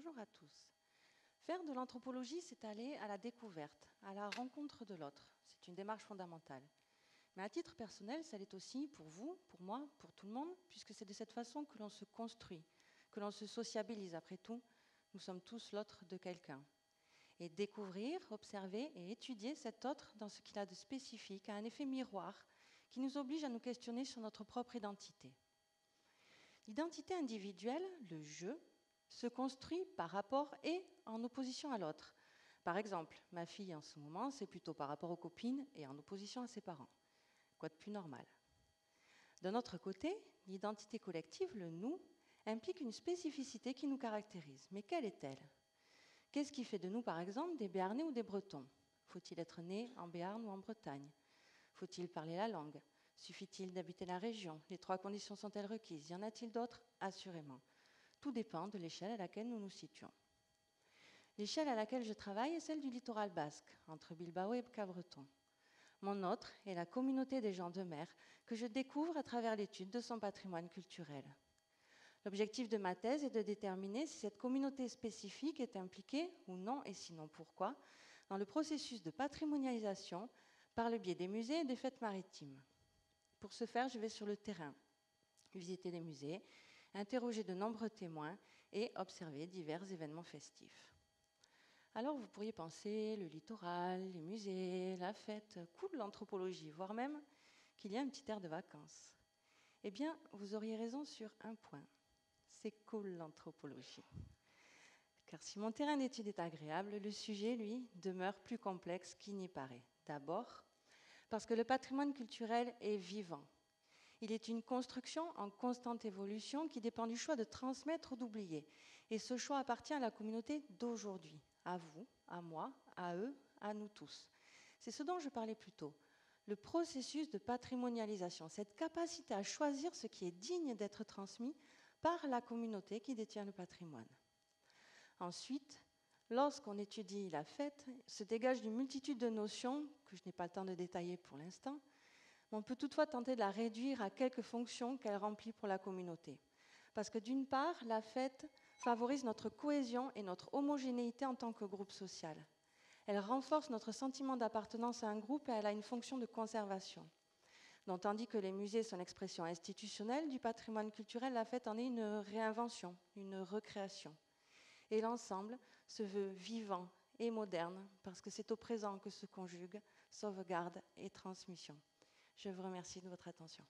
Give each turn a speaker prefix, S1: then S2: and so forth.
S1: Bonjour à tous. Faire de l'anthropologie, c'est aller à la découverte, à la rencontre de l'autre. C'est une démarche fondamentale. Mais à titre personnel, ça l'est aussi pour vous, pour moi, pour tout le monde, puisque c'est de cette façon que l'on se construit, que l'on se sociabilise. Après tout, nous sommes tous l'autre de quelqu'un. Et découvrir, observer et étudier cet autre dans ce qu'il a de spécifique a un effet miroir qui nous oblige à nous questionner sur notre propre identité. L'identité individuelle, le je, se construit par rapport et en opposition à l'autre. Par exemple, ma fille en ce moment, c'est plutôt par rapport aux copines et en opposition à ses parents. Quoi de plus normal? D'un autre côté, l'identité collective, le nous, implique une spécificité qui nous caractérise. Mais quelle est-elle? Qu'est-ce qui fait de nous, par exemple, des Béarnais ou des Bretons? Faut-il être né en Béarn ou en Bretagne? Faut-il parler la langue? Suffit-il d'habiter la région? Les trois conditions sont-elles requises? Y en a-t-il d'autres? Assurément. Tout dépend de l'échelle à laquelle nous nous situons. L'échelle à laquelle je travaille est celle du littoral basque, entre Bilbao et Cabreton. Mon autre est la communauté des gens de mer que je découvre à travers l'étude de son patrimoine culturel. L'objectif de ma thèse est de déterminer si cette communauté spécifique est impliquée ou non, et sinon pourquoi, dans le processus de patrimonialisation par le biais des musées et des fêtes maritimes. Pour ce faire, je vais sur le terrain, visiter des musées, interroger de nombreux témoins et observer divers événements festifs. Alors vous pourriez penser le littoral, les musées, la fête, cool l'anthropologie, voire même qu'il y a un petit air de vacances. Eh bien, vous auriez raison sur un point. C'est cool l'anthropologie. Car si mon terrain d'étude est agréable, le sujet, lui, demeure plus complexe qu'il n'y paraît. D'abord, parce que le patrimoine culturel est vivant. Il est une construction en constante évolution qui dépend du choix de transmettre ou d'oublier. Et ce choix appartient à la communauté d'aujourd'hui, à vous, à moi, à eux, à nous tous. C'est ce dont je parlais plus tôt. Le processus de patrimonialisation, cette capacité à choisir ce qui est digne d'être transmis par la communauté qui détient le patrimoine. Ensuite, lorsqu'on étudie la fête, se dégage une multitude de notions que je n'ai pas le temps de détailler pour l'instant. On peut toutefois tenter de la réduire à quelques fonctions qu'elle remplit pour la communauté. Parce que d'une part, la fête favorise notre cohésion et notre homogénéité en tant que groupe social. Elle renforce notre sentiment d'appartenance à un groupe et elle a une fonction de conservation. Donc, tandis que les musées sont l'expression institutionnelle du patrimoine culturel, la fête en est une réinvention, une recréation. Et l'ensemble se veut vivant et moderne parce que c'est au présent que se conjuguent sauvegarde et transmission. Je vous remercie de votre attention.